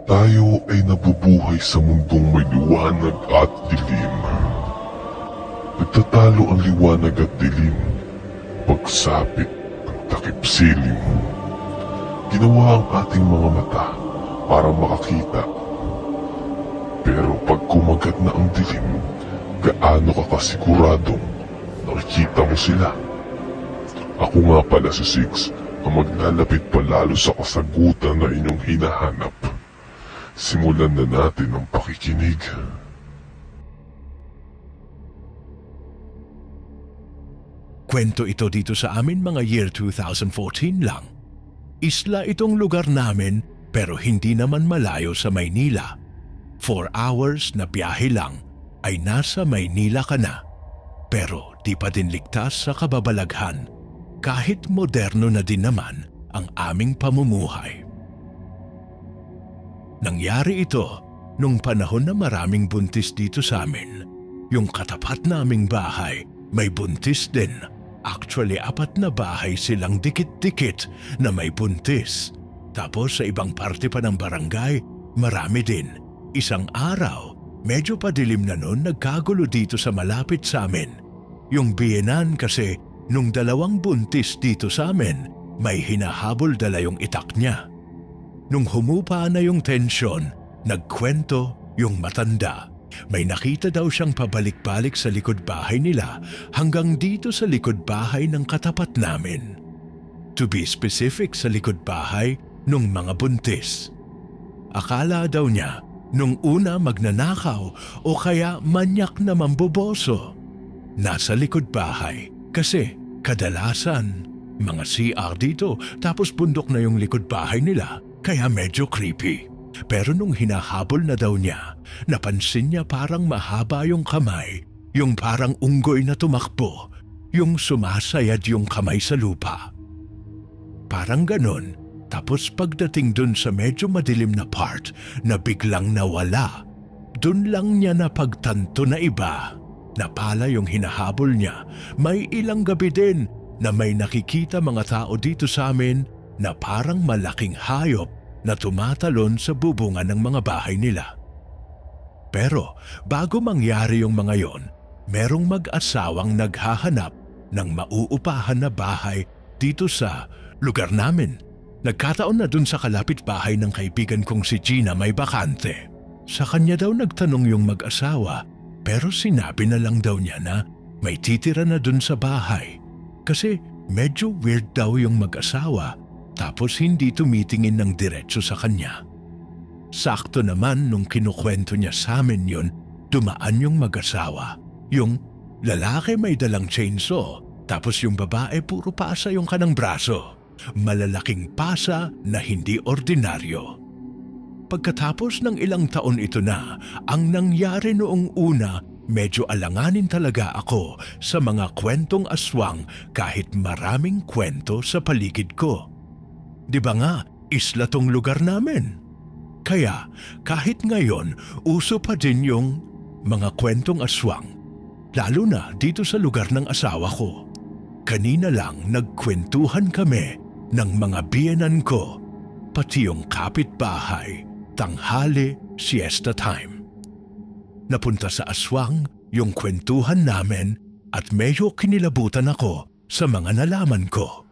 Tayo ay nabubuhay sa mundong may liwanag at dilim. Nagtatalo ang liwanag at dilim, pagsapit ng takip silim. Ginawa ang ating mga mata para makakita. Pero pag kumagat na ang dilim, gaano ka kasiguradong nakikita mo sila? Ako nga pala si Six, ang maglalapit palalo sa kasagutan na inyong hinahanap. Simulan na natin ang pakikinig. Kwento ito dito sa amin mga year 2014 lang. Isla itong lugar namin pero hindi naman malayo sa Maynila. 4 hours na biyahe lang ay nasa Maynila ka na. Pero di pa din ligtas sa kababalaghan kahit moderno na din naman ang aming pamumuhay. Nangyari ito nung panahon na maraming buntis dito sa amin. Yung katapat naming bahay may buntis din. Actually, 4 na bahay silang dikit-dikit na may buntis. Tapos sa ibang parte pa ng barangay, marami din. Isang araw, medyo padilim na nun, nagkagulo dito sa malapit sa amin. Yung biyenan kasi nung 2 buntis dito sa amin, may hinahabol dala yung itak niya. Nung humupa na yung tensyon, nagkwento yung matanda. May nakita daw siyang pabalik-balik sa likod bahay nila hanggang dito sa likod bahay ng katapat namin. To be specific, sa likod bahay nung mga buntis. Akala daw niya nung una magnanakaw o kaya manyak na mamboboso. Nasa likod bahay kasi kadalasan mga CR dito tapos bundok na yung likod bahay nila kaya medyo creepy. Pero nung hinahabol na daw niya, napansin niya parang mahaba yung kamay, yung parang unggoy na tumakbo, yung sumasayad yung kamay sa lupa. Parang ganon, tapos pagdating dun sa medyo madilim na part na biglang nawala, dun lang niya napagtanto na iba. Napala yung hinahabol niya, may ilang gabi din na may nakikita mga tao dito sa amin na parang malaking hayop na tumatalon sa bubungan ng mga bahay nila. Pero bago mangyari yung mga yon, merong mag-asawang naghahanap ng mauupahan na bahay dito sa lugar namin. Nagkataon na dun sa kalapit bahay ng kaibigan kong si Gina may bakante. Sa kanya daw nagtanong yung mag-asawa, pero sinabi na lang daw niya na may titira na dun sa bahay. Kasi medyo weird daw yung mag-asawa tapos hindi tumitingin ng diretso sa kanya. Sakto naman nung kinukwento niya sa amin yun, dumaan yung mag-asawa. Yung lalaki may dalang chainsaw, tapos yung babae puro pasa yung kanang braso. Malalaking pasa na hindi ordinaryo. Pagkatapos ng ilang taon ito na, ang nangyari noong una, medyo alanganin talaga ako sa mga kwentong aswang kahit maraming kwento sa paligid ko. Di ba nga, isla tong lugar namin? Kaya kahit ngayon, uso pa din yung mga kwentong aswang, lalo na dito sa lugar ng asawa ko. Kanina lang nagkwentuhan kami ng mga biyenan ko, pati yung kapitbahay, tanghali, siesta time. Napunta sa aswang yung kwentuhan namin at medyo kinilabutan ako sa mga nalaman ko.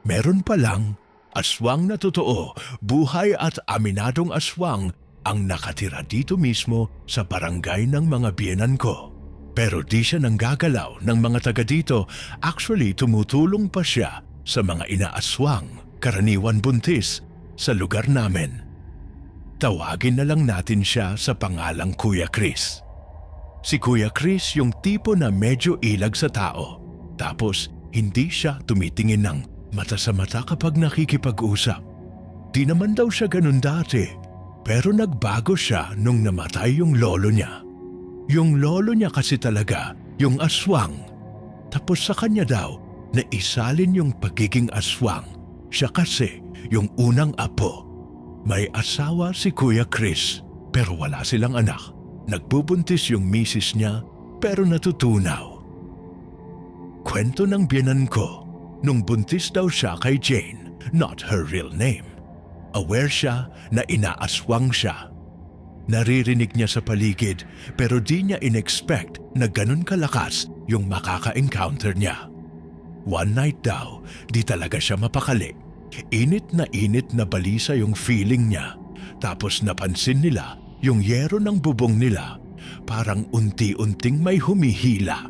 Meron pa lang aswang na totoo, buhay at aminadong aswang ang nakatira dito mismo sa barangay ng mga biyenan ko. Pero di siya nanggagalaw ng mga taga dito. Actually, tumutulong pa siya sa mga inaaswang, karaniwan buntis, sa lugar namin. Tawagin na lang natin siya sa pangalang Kuya Chris. Si Kuya Chris yung tipo na medyo ilag sa tao. Tapos, hindi siya tumitingin ng mata sa mata kapag nakikipag-usap. Di naman daw siya ganun dati, pero nagbago siya nung namatay yung lolo niya. Yung lolo niya kasi talaga, yung aswang. Tapos sa kanya daw, naisalin yung pagiging aswang. Siya kasi yung unang apo. May asawa si Kuya Chris, pero wala silang anak. Nagbubuntis yung misis niya, pero natutunaw. Kwento ng biyenan ko, nung buntis daw siya kay Jane, not her real name. Aware siya na inaaswang siya. Naririnig niya sa paligid pero di niya in-expect na ganun kalakas yung makaka-encounter niya. One night daw, di talaga siya mapakali. Init na balisa yung feeling niya. Tapos napansin nila yung yero ng bubong nila parang unti-unting may humihila.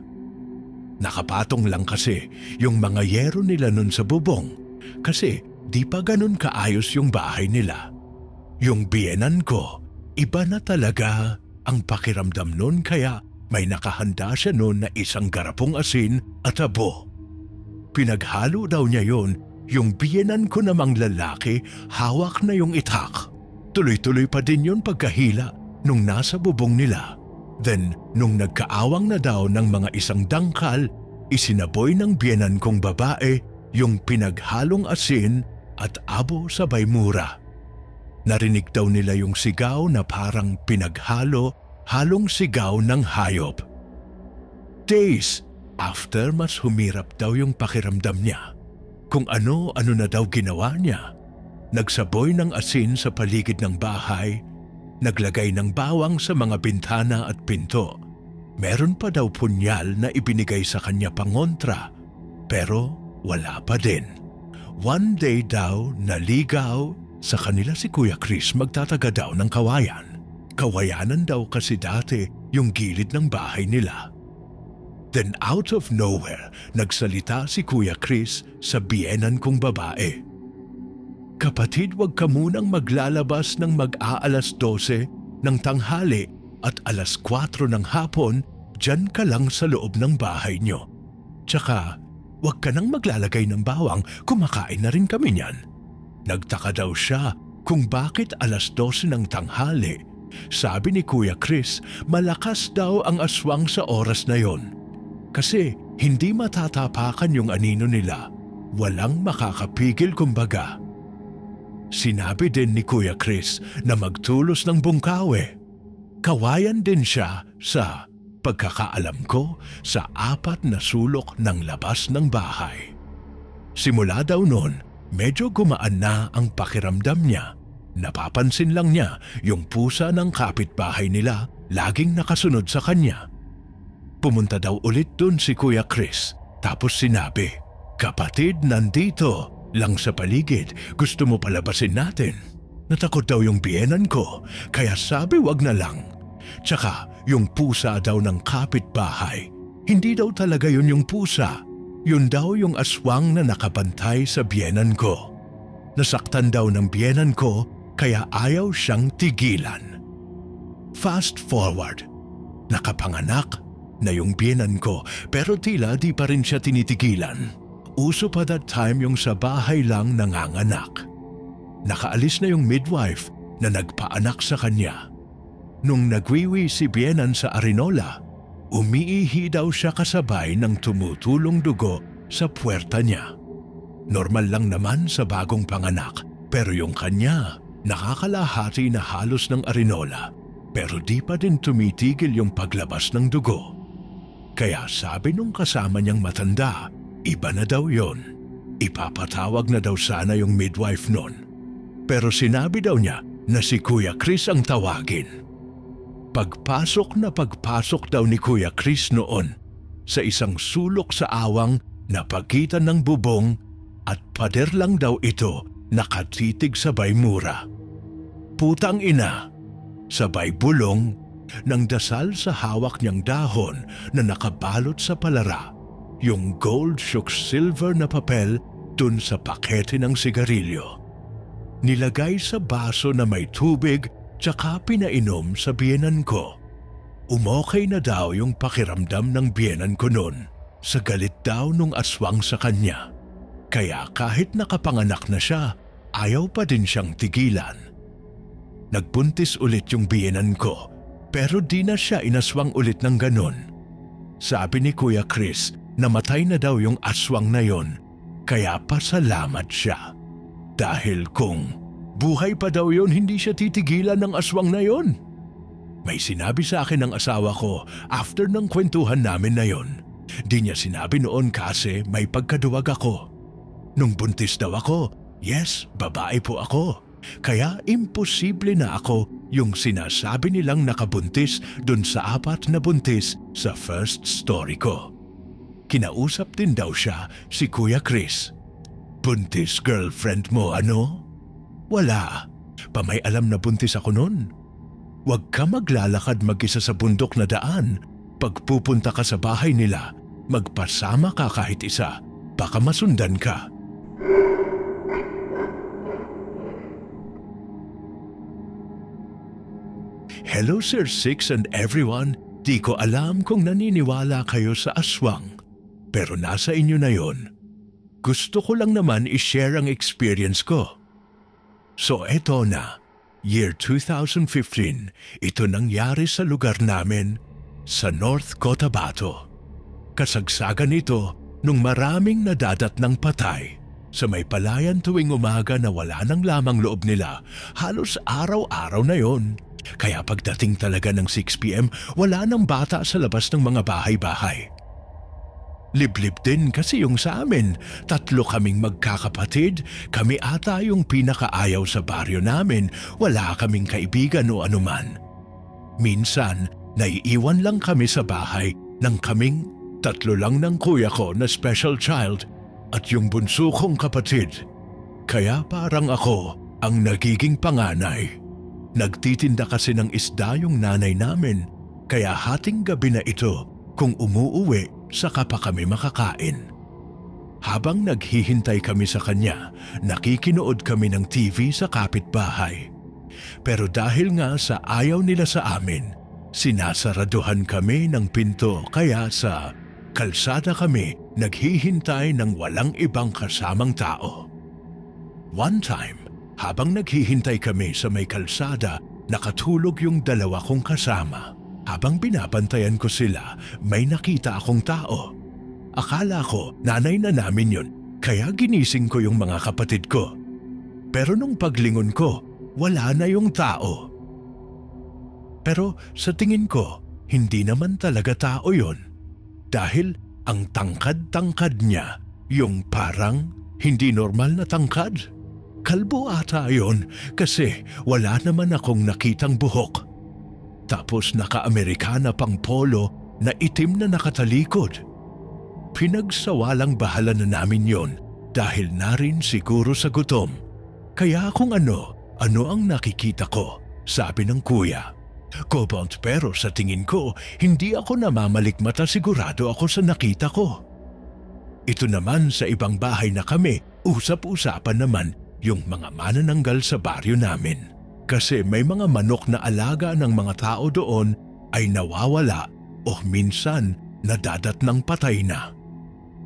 Nakapatong lang kasi yung mga yero nila nun sa bubong kasi di pa ganun kaayos yung bahay nila. Yung biyenan ko, iba na talaga ang pakiramdam nun kaya may nakahanda siya nun na isang garapong asin at abo. Pinaghalo daw niya yon, yung biyenan ko namang lalaki hawak na yung itak. Tuloy-tuloy pa din yun pagkahila nung nasa bubong nila. Then, nung nagkaawang na daw ng mga isang dangkal, isinaboy ng biyenan kong babae yung pinaghalong asin at abo sabay mura. Narinig daw nila yung sigaw na parang halong sigaw ng hayop. Days after, mas humirap daw yung pakiramdam niya. Kung ano-ano na daw ginawa niya. Nagsaboy ng asin sa paligid ng bahay, naglagay ng bawang sa mga bintana at pinto. Meron pa daw punyal na ibinigay sa kanya pangontra, pero wala pa din. One day daw naligaw sa kanila si Kuya Chris, magtataga daw ng kawayan. Kawayanan daw kasi dati yung gilid ng bahay nila. Then out of nowhere, nagsalita si Kuya Chris sa biyenan kong babae. Kapatid, wag ka munang maglalabas ng mag-aalas 12 ng tanghali at alas 4 ng hapon, dyan ka lang sa loob ng bahay nyo. Tsaka, wag ka nang maglalagay ng bawang, kumakain na rin kami niyan. Nagtaka daw siya kung bakit alas 12 ng tanghali. Sabi ni Kuya Chris, malakas daw ang aswang sa oras na yon. Kasi hindi matatapakan yung anino nila. Walang makakapigil kumbaga. Sinabi din ni Kuya Chris na magtulos ng bungkawe. Kawayan din siya sa pagkakaalam ko sa 4 na sulok ng labas ng bahay. Simula daw noon, medyo gumaan na ang pakiramdam niya. Napapansin lang niya yung pusa ng kapitbahay nila laging nakasunod sa kanya. Pumunta daw ulit dun si Kuya Chris tapos sinabi, "Kapatid, nandito lang sa paligid, gusto mo palabasin natin?" Natakot daw yung biyenan ko, kaya sabi wag na lang. Tsaka yung pusa daw ng kapitbahay, hindi daw talaga yun yung pusa. Yun daw yung aswang na nakabantay sa biyenan ko. Nasaktan daw ng biyenan ko, kaya ayaw siyang tigilan. Fast forward, nakapanganak na yung biyenan ko, pero tila di pa rin siya tinitigilan. Uso pa that time yung sa bahay lang nanganganak. Nakaalis na yung midwife na nagpaanak sa kanya. Nung nagwiwi si biyenan sa Arinola, umiihi daw siya kasabay ng tumutulong dugo sa puwerta niya. Normal lang naman sa bagong panganak, pero yung kanya nakakalahati na halos ng Arinola, pero di pa din tumitigil yung paglabas ng dugo. Kaya sabi nung kasama niyang matanda, iba na daw yon. Ipapatawag na daw sana yung midwife nun. Pero sinabi daw niya na si Kuya Chris ang tawagin. Pagpasok daw ni Kuya Chris noon sa isang sulok sa awang na pagitan ng bubong at pader lang daw ito nakatitig sabay mura. Putang ina, sabay bulong ng dasal sa hawak niyang dahon na nakabalot sa palara, yung gold shook silver na papel dun sa pakete ng sigarilyo. Nilagay sa baso na may tubig tsaka pinainom sa biyenan ko. Umokay na daw yung pakiramdam ng biyenan ko noon sa galit daw nung aswang sa kanya. Kaya kahit nakapanganak na siya, ayaw pa din siyang tigilan. Nagbuntis ulit yung biyenan ko, pero di na siya inaswang ulit ng ganon. Sabi ni Kuya Chris, namatay na daw yung aswang na yon, kaya pasalamat siya. Dahil kung buhay pa daw yon, hindi siya titigilan ng aswang na yon. May sinabi sa akin ng asawa ko after ng kwentuhan namin na yon. Di niya sinabi noon kasi may pagkaduwag ako. Nung buntis daw ako, yes, babae po ako. Kaya imposible na ako yung sinasabi nilang nakabuntis dun sa 4 na buntis sa first story ko. Kinausap din daw siya si Kuya Chris. Buntis girlfriend mo ano? Wala. Pamay alam na buntis ako nun. Huwag ka maglalakad mag-isa sa bundok na daan. Pag pupunta ka sa bahay nila, magpasama ka kahit isa. Baka masundan ka. Hello Sir Six and everyone. Di ko alam kung naniniwala kayo sa aswang. Pero nasa inyo na yon. Gusto ko lang naman i-share ang experience ko. So eto na, year 2015, ito nangyari sa lugar namin sa North Cotabato. Kasagsagan ito nung maraming nadadat ng patay. Sa may palayan tuwing umaga na wala nang lamang loob nila, halos araw-araw na yon. Kaya pagdating talaga ng 6 p.m, wala nang bata sa labas ng mga bahay-bahay. Liblib din kasi yung sa amin. 3 kaming magkakapatid. Kami ata yung pinakaayaw sa baryo namin. Wala kaming kaibigan o anuman. Minsan, naiiwan lang kami sa bahay nang kaming 3 lang ng kuya ko na special child at yung bunso kong kapatid. Kaya parang ako ang nagiging panganay. Nagtitinda kasi ng isda yung nanay namin, kaya hating gabi na ito kung umuuwi saka pa kami makakain. Habang naghihintay kami sa kanya, nakikinood kami ng TV sa kapitbahay. Pero dahil nga sa ayaw nila sa amin, sinasaraduhan kami ng pinto kaya sa kalsada kami naghihintay ng walang ibang kasamang tao. One time, habang naghihintay kami sa may kalsada, nakatulog yung 2 kong kasama. Habang binabantayan ko sila, may nakita akong tao. Akala ko nanay na namin yun, kaya ginising ko yung mga kapatid ko. Pero nung paglingon ko, wala na yung tao. Pero sa tingin ko, hindi naman talaga tao yun. Dahil ang tangkad-tangkad niya, yung parang hindi normal na tangkad. Kalbo ata yun kasi wala naman akong nakitang buhok. Tapos naka-Amerikana pang polo na itim na nakatalikod. Pinagsawalang bahala na namin yon dahil na rin siguro sa gutom. Kaya kung ano ang nakikita ko, sabi ng kuya. Cobalt pero sa tingin ko, hindi ako namamalikmata, sigurado ako sa nakita ko. Ito naman sa ibang bahay na kami, usap-usapan naman yung mga manananggal sa baryo namin. Kasi may mga manok na alaga ng mga tao doon ay nawawala o minsan nadadat ng patay na.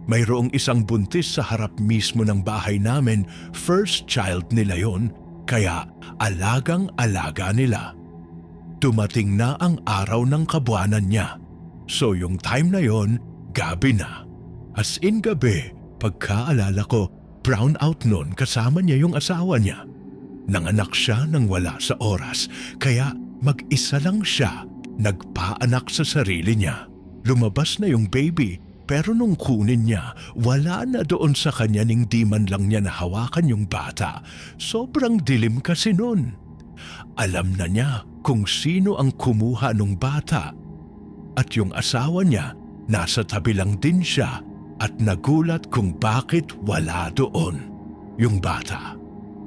Mayroong isang buntis sa harap mismo ng bahay namin, first child nila yon, kaya alagang-alaga nila. Dumating na ang araw ng kabuanan niya. So yung time na yon, gabi na. As in gabi, pagkaalala ko, brown out noon kasama niya yung asawa niya. Nanganak siya nang wala sa oras, kaya mag-isa lang siya nagpaanak sa sarili niya. Lumabas na yung baby, pero nung kunin niya, wala na doon sa kanya ning di man lang niya nahawakan yung bata. Sobrang dilim kasi noon. Alam na niya kung sino ang kumuha ng bata. At yung asawa niya, nasa tabi lang din siya at nagulat kung bakit wala doon yung bata.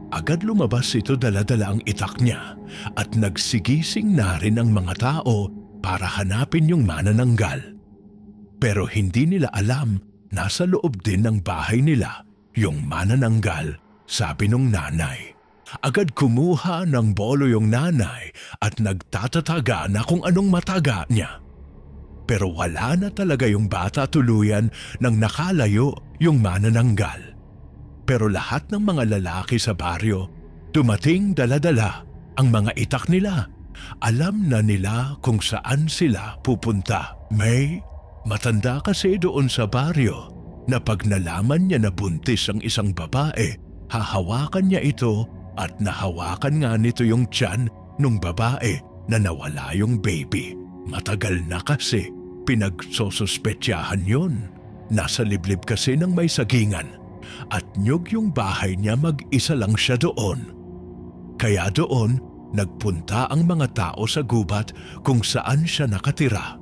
Agad lumabas ito, dala-dala ang itak niya at nagsigising na rin ang mga tao para hanapin yung manananggal. Pero hindi nila alam, nasa loob din ng bahay nila yung manananggal, sabi nung nanay. Agad kumuha ng bolo yung nanay at nagtatataga na kung anong mataga niya. Pero wala na talaga yung bata, tuluyan nang nakalayo yung manananggal. Pero lahat ng mga lalaki sa baryo, dumating dala-dala ang mga itak nila. Alam na nila kung saan sila pupunta. May matanda kasi doon sa baryo na pag nalaman niya na buntis ang isang babae, hahawakan niya ito at nahawakan nga nito yung tiyan nung babae na nawala yung baby. Matagal na kasi pinagsosuspetyahan yun. Nasa liblib kasi ng may sagingan. At nyog yung bahay niya, mag-isa lang siya doon. Kaya doon, nagpunta ang mga tao sa gubat kung saan siya nakatira.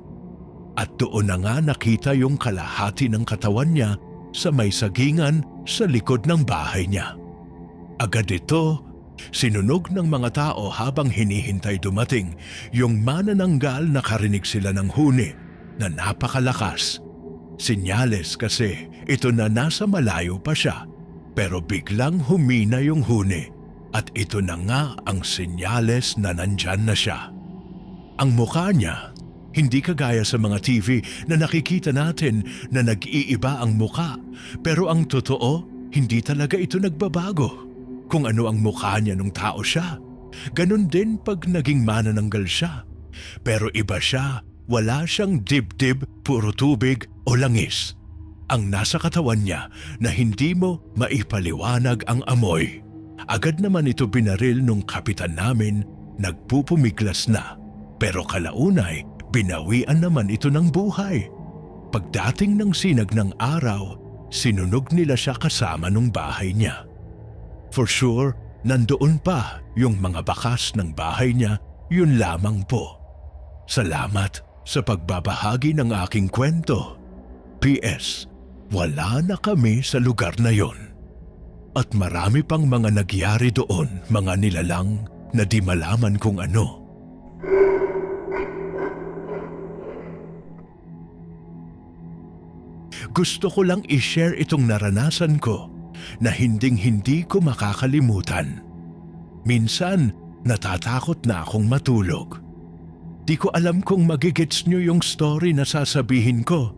At doon na nga nakita yung kalahati ng katawan niya sa may sagingan sa likod ng bahay niya. Agad ito, sinunog ng mga tao habang hinihintay dumating yung manananggal. Nakarinig sila ng huni na napakalakas. Sinyales kasi ito na nasa malayo pa siya, pero biglang humina yung huni at ito na nga ang sinyales na nandyan na siya. Ang mukha niya, hindi kagaya sa mga TV na nakikita natin na nag-iiba ang mukha, pero ang totoo, hindi talaga ito nagbabago. Kung ano ang mukha niya nung tao siya, ganun din pag naging manananggal siya. Pero iba siya, wala siyang dibdib, puro tubig o langis. Ang nasa katawan niya na hindi mo maipaliwanag ang amoy. Agad naman ito binaril nung kapitan namin, nagpupumiglas na. Pero kalaunay, binawian naman ito ng buhay. Pagdating ng sinag ng araw, sinunog nila siya kasama nung bahay niya. For sure, nandoon pa yung mga bakas ng bahay niya, yun lamang po. Salamat sa pagbabahagi ng aking kwento. P.S. Wala na kami sa lugar na yon. At marami pang mga nagyari doon, mga nilalang na di malaman kung ano. Gusto ko lang i-share itong naranasan ko na hinding-hindi ko makakalimutan. Minsan, natatakot na akong matulog. Di ko alam kung magigets nyo yung story na sasabihin ko.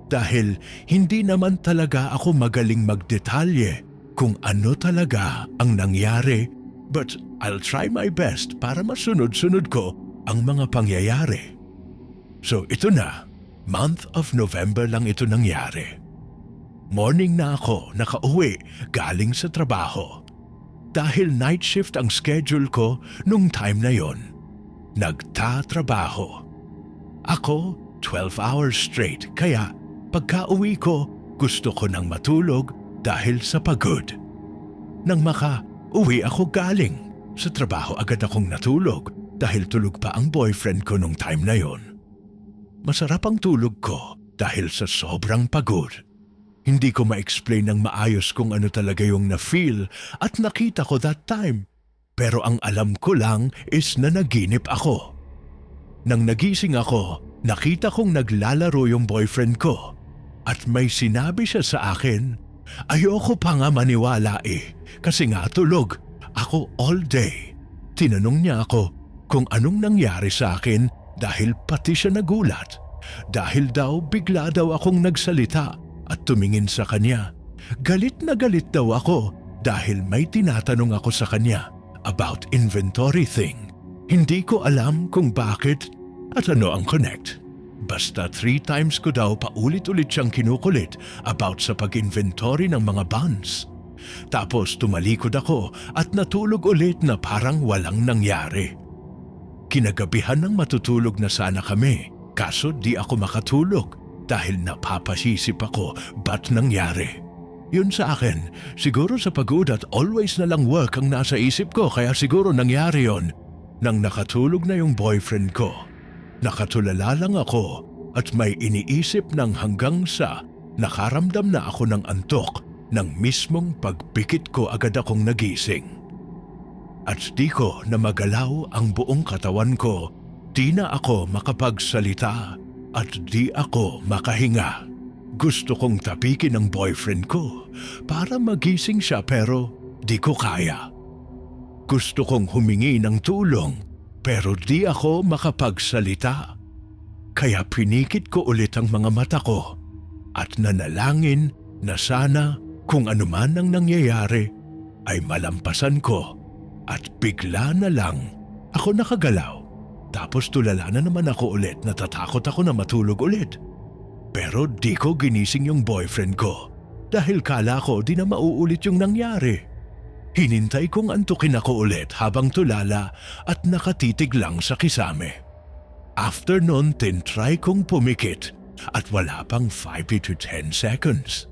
Dahil hindi naman talaga ako magaling magdetalye kung ano talaga ang nangyari, but I'll try my best para masunod-sunod ko ang mga pangyayari. So ito na, month of November lang ito nangyari. Morning na ako nakauwi galing sa trabaho. Dahil night shift ang schedule ko nung time na yon, nagtatrabaho. Ako 12 hours straight, kaya pagka-uwi ko gusto ko nang matulog dahil sa pagod. Nang maka-uwi ako galing sa trabaho, agad akong natulog dahil tulog pa ang boyfriend ko nung time na yon. Masarap ang tulog ko dahil sa sobrang pagod. Hindi ko ma-explain ng maayos kung ano talaga yung na-feel at nakita ko that time. Pero ang alam ko lang is na naginip ako. Nang nagising ako, nakita kong naglalaro yung boyfriend ko. At may sinabi siya sa akin, ayoko pa nga maniwala kasi nga tulog ako all day. Tinanong niya ako kung anong nangyari sa akin dahil pati siya nagulat. Dahil daw bigla daw akong nagsalita at tumingin sa kanya. Galit na galit daw ako dahil may tinatanong ako sa kanya about inventory thing. Hindi ko alam kung bakit at ano ang connect. Basta 3 times ko daw paulit-ulit siyang kinukulit about sa pag-inventory ng mga bonds. Tapos tumalikod ako at natulog ulit na parang walang nangyari. Kinagabihan ng matutulog na sana kami, kaso di ako makatulog dahil napapasisip ako ba't nangyari. Yun sa akin, siguro sa pagod at always na lang work ang nasa isip ko, kaya siguro nangyari yon. Nang nakatulog na yung boyfriend ko, nakatulala lang ako at may iniisip ng hanggang sa nakaramdam na ako ng antok ng mismong pagpikit ko, agad akong nagising. At di ko na magalaw ang buong katawan ko, di na ako makapagsalita at di ako makahinga. Gusto kong tapikin ang boyfriend ko para magising siya pero di ko kaya. Gusto kong humingi ng tulong pero di ako makapagsalita. Kaya pinikit ko ulit ang mga mata ko at nanalangin na sana kung anuman ang nangyayari ay malampasan ko at bigla na lang ako nakagalaw. Tapos tulala na naman ako ulit, natatakot ako na matulog ulit. Pero di ko ginising yung boyfriend ko dahil kala ko di na mauulit yung nangyari. Hinintay kong antukin ako ulit habang tulala at nakatitig lang sa kisame. After nun, try kong pumikit at wala pang 5 to 10 seconds.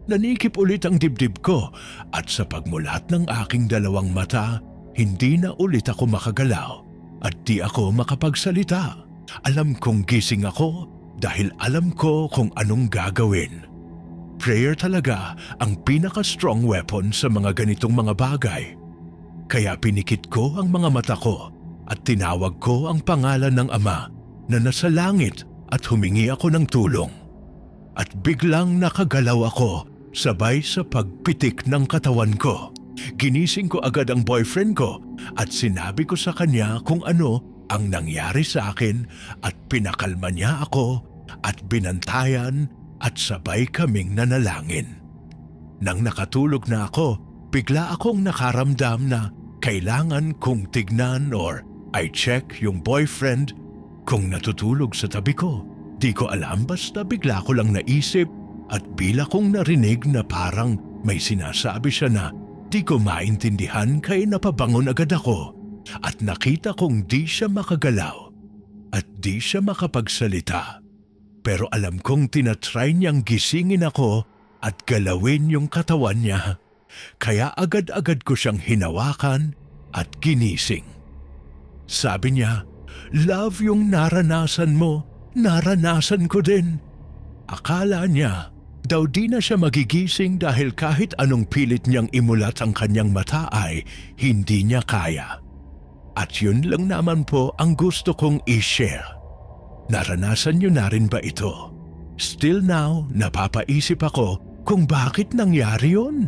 Nanikip ulit ang dibdib ko at sa pagmulat ng aking dalawang mata, hindi na ulit ako makagalaw at di ako makapagsalita. Alam kong gising ako dahil alam ko kung anong gagawin. Prayer talaga ang pinaka-strong weapon sa mga ganitong mga bagay. Kaya pinikit ko ang mga mata ko at tinawag ko ang pangalan ng Ama na nasa langit at humingi ako ng tulong. At biglang nakagalaw ako sabay sa pagpitik ng katawan ko. Ginising ko agad ang boyfriend ko at sinabi ko sa kanya kung ano ang nangyari sa akin at pinakalma niya ako at binantayan at sabay kaming nanalangin. Nang nakatulog na ako, bigla akong nakaramdam na kailangan kong tignan or I-check yung boyfriend kung natutulog sa tabi ko. Di ko alam, basta bigla ko lang naisip at bila kong narinig na parang may sinasabi siya na di ko maintindihan kaya napabangon agad ako at nakita kong di siya makagalaw at di siya makapagsalita. Pero alam kong tinatry niyang gisingin ako at galawin yung katawan niya. Kaya agad-agad ko siyang hinawakan at ginising. Sabi niya, "Love yung naranasan mo, naranasan ko din." Akala niya daw di na siya magigising dahil kahit anong pilit niyang imulat ang kanyang mata ay hindi niya kaya. At yun lang naman po ang gusto kong i-share. Naranasan niyo na rin ba ito? Still now, napapaisip ako kung bakit nangyari yun.